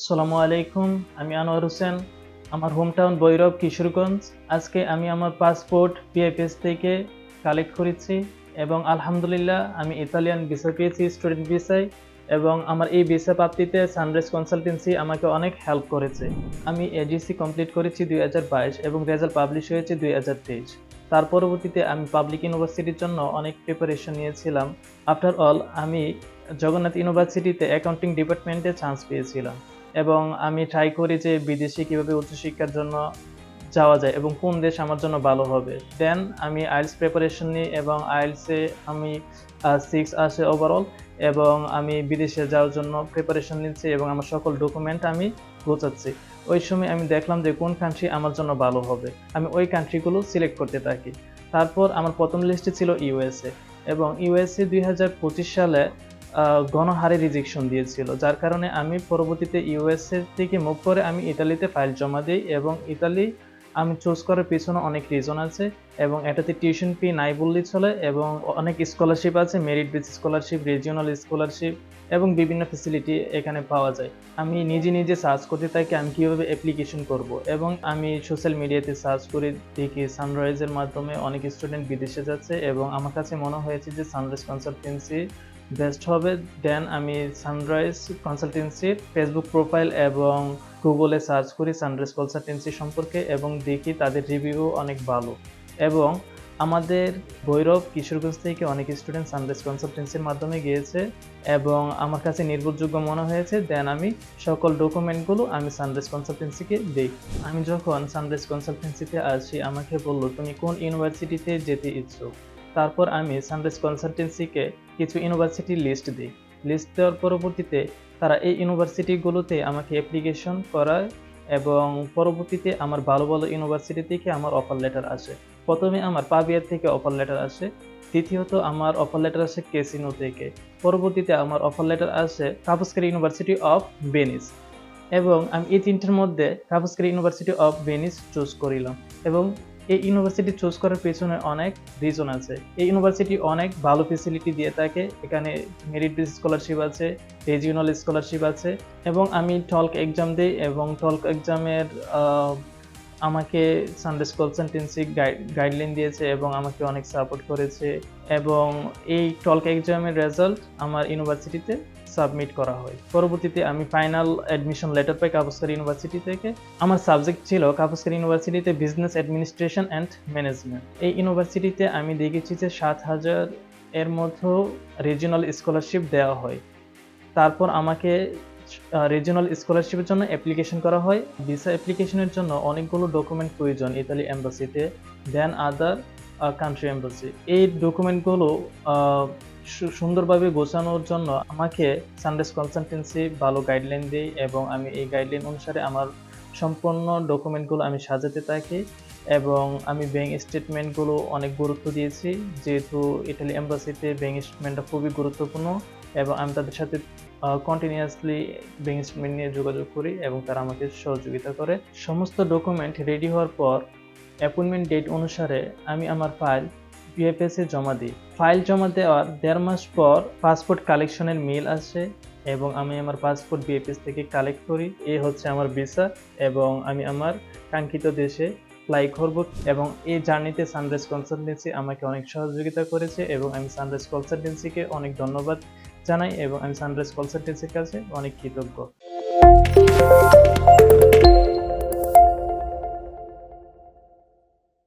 আসসালামু আলাইকুম। আমি আনোয়ার হোসেন। আমার হোমটাউন ভৈরব কিশোরগঞ্জ। আজকে আমি আমার পাসপোর্ট বিএফএস থেকে কালেক্ট করেছি এবং আলহামদুলিল্লাহ আমি ইতালিয়ান ভিসা পেয়েছি স্টুডেন্ট ভিসায় এবং আমার এই ভিসা প্রাপ্তিতে সানরাইজ কনসালটেন্সি আমাকে অনেক হেল্প করেছে। আমি এজিসি কমপ্লিট করেছি 2022 এবং রেজাল্ট পাবলিশ হয়েছে 2023। তার পরবর্তীতে আমি পাবলিক ইউনিভার্সিটির জন্য অনেক প্রিপারেশন নিয়েছিলাম। আফটার অল আমি জগন্নাথ ইউনিভার্সিটিতে অ্যাকাউন্টিং ডিপার্টমেন্টে চান্স পেয়েছিলাম। এবং আমি ট্রাই করি যে বিদেশে কিভাবে উচ্চশিক্ষার জন্য যাওয়া যায় এবং কোন দেশ আমার জন্য ভালো হবে। দেন আমি আইএলটিএস প্রিপারেশন নিই এবং আইএলটিএস এ আমি 6 আসে ওভারঅল এবং আমি বিদেশে যাওয়ার জন্য প্রিপারেশন নিচ্ছি এবং আমার সকল ডকুমেন্ট আমি গোছাচ্ছি। ওই সময় আমি দেখলাম যে কোন কান্ট্রি আমার জন্য ভালো হবে। আমি ওই কান্ট্রিগুলো সিলেক্ট করতে থাকি। তারপর আমার প্রথম লিস্টে ছিল ইউএসএ এবং ইউএসএ 2025 সালে গণহারে রিজেকশন দিয়েছিল, যার কারণে আমি পরবর্তীতে ইউএসএ থেকে মুভ করে আমি ইতালিতে ফাইল জমা দিই এবং ইতালি আমি চুজ করার পিছনে অনেক রিজন আছে এবং এটাতে টিউশন ফি নাই বললেই চলে এবং অনেক স্কলারশিপ আছে, merit base scholarship, regional scholarship এবং বিভিন্ন ফেসিলিটি এখানে পাওয়া যায়। আমি নিজে নিজে সার্চ করতে থাকি আমি কীভাবে অ্যাপ্লিকেশন করব এবং আমি সোশ্যাল মিডিয়াতে সার্চ করে দেখি সানরাইজের মাধ্যমে অনেক স্টুডেন্ট বিদেশে যাচ্ছে এবং আমার কাছে মনে হয়েছে যে সানরাইজ কনসালটেন্সি বেস্ট হবে। দেন আমি সানরাইজ কনসালটেন্সির ফেসবুক প্রোফাইল এবং গুগলে সার্চ করি সানরাইজ কনসালটেন্সি সম্পর্কে এবং দেখি তাদের রিভিউ অনেক ভালো এবং আমাদের ভৈরব কিশোরগঞ্জ থেকে অনেক স্টুডেন্ট সানরাইজ কনসালটেন্সির মাধ্যমে গিয়েছে এবং আমার কাছে নির্ভরযোগ্য মনে হয়েছে। দেন আমি সকল ডকুমেন্টগুলো আমি সানরাইজ কনসালটেন্সিকে দিই। আমি যখন সানরাইজ কনসালটেন্সিতে আসি আমাকে বলল তুমি কোন ইউনিভার্সিটিতে যেতে ইচ্ছুক। তারপর আমি সানরাইজ কনসালটেন্সিকে কিছু ইউনিভার্সিটির লিস্ট দিই। লিস্ট দেওয়ার পরবর্তীতে তারা এই ইউনিভার্সিটিগুলোতে আমাকে অ্যাপ্লিকেশন করায় এবং পরবর্তীতে আমার ভালো ভালো ইউনিভার্সিটি থেকে আমার অফার লেটার আসে। প্রথমে আমার পাভিয়ার থেকে অফার লেটার আসে, দ্বিতীয়ত আমার অফার লেটার আসে ক্যাসিনো থেকে, পরবর্তীতে আমার অফার লেটার আসে কাপুস্কার ইউনিভার্সিটি অফ ভেনিস এবং আমি এই তিনটার মধ্যে কাপুস্কার ইউনিভার্সিটি অফ ভেনিস চুজ করিলাম এবং এই ইউনিভার্সিটি চুজ করার পেছনে অনেক রিজন আছে। এই ইউনিভার্সিটি অনেক ভালো ফেসিলিটি দিয়ে থাকে, এখানে মেরিট বেস স্কলারশিপ আছে, রিজিওনাল স্কলারশিপ আছে এবং আমি টলক এক্সাম দিই এবং টলক এক্সামের আমাকে সানরাইজ কনসালটেন্সি গাইডলাইন দিয়েছে এবং আমাকে অনেক সাপোর্ট করেছে এবং এই টলক এক্সামের রেজাল্ট আমার ইউনিভার্সিটিতে সাবমিট করা হয়। পরবর্তীতে আমি ফাইনাল অ্যাডমিশন লেটার পাই কাপুস্কার ইউনিভার্সিটি থেকে। আমার সাবজেক্ট ছিল কাপুস্কার ইউনিভার্সিটিতে বিজনেস অ্যাডমিনিস্ট্রেশন অ্যান্ড ম্যানেজমেন্ট। এই ইউনিভার্সিটিতে আমি দেখেছি যে 7,000 এর মধ্যে রিজিওনাল স্কলারশিপ দেওয়া হয়। তারপর আমাকে রিজিওনাল স্কলারশিপের জন্য অ্যাপ্লিকেশন করা হয়। ভিসা অ্যাপ্লিকেশনের জন্য অনেকগুলো ডকুমেন্ট প্রয়োজন ইতালি এম্বাসিতে, দেন আদার কান্ট্রি এম্বাসি। এই ডকুমেন্টগুলো সুন্দরভাবে গোছানোর জন্য আমাকে সানরাইজ কনসালটেন্সি ভালো গাইডলাইন দেয় এবং আমি এই গাইডলাইন অনুসারে আমার সম্পূর্ণ ডকুমেন্টগুলো আমি সাজাতে থাকি এবং আমি ব্যাংক স্টেটমেন্টগুলো অনেক গুরুত্ব দিয়েছি, যেহেতু ইতালি এম্বাসিতে ব্যাংক স্টেটমেন্টটা খুবই গুরুত্বপূর্ণ এবং আমি তাদের সাথে কন্টিনিউয়াসলি ব্যাংক স্টেটমেন্ট নিয়ে যোগাযোগ করি এবং তারা আমাকে সহযোগিতা করে। সমস্ত ডকুমেন্ট রেডি হওয়ার পর অ্যাপয়েন্টমেন্ট ডেট অনুসারে আমি আমার ফাইল বিএফএসে জমা দিই। ফাইল জমা দেওয়ার 1.5 মাস পর পাসপোর্ট কালেকশনের মেইল আসে এবং আমি আমার পাসপোর্ট বিএফএস থেকে কালেক্ট করি। এই হচ্ছে আমার ভিসা এবং আমি আমার কাঙ্ক্ষিত দেশে ফ্লাই করব এবং এই জার্নিতে সানরাইজ কনসালটেন্সি আমাকে অনেক সহযোগিতা করেছে এবং আমি সানরাইজ কনসালটেন্সিকে অনেক ধন্যবাদ জানাই এবং আমি সানরাইজ কনসালটেন্সির কাছে অনেক কৃতজ্ঞ।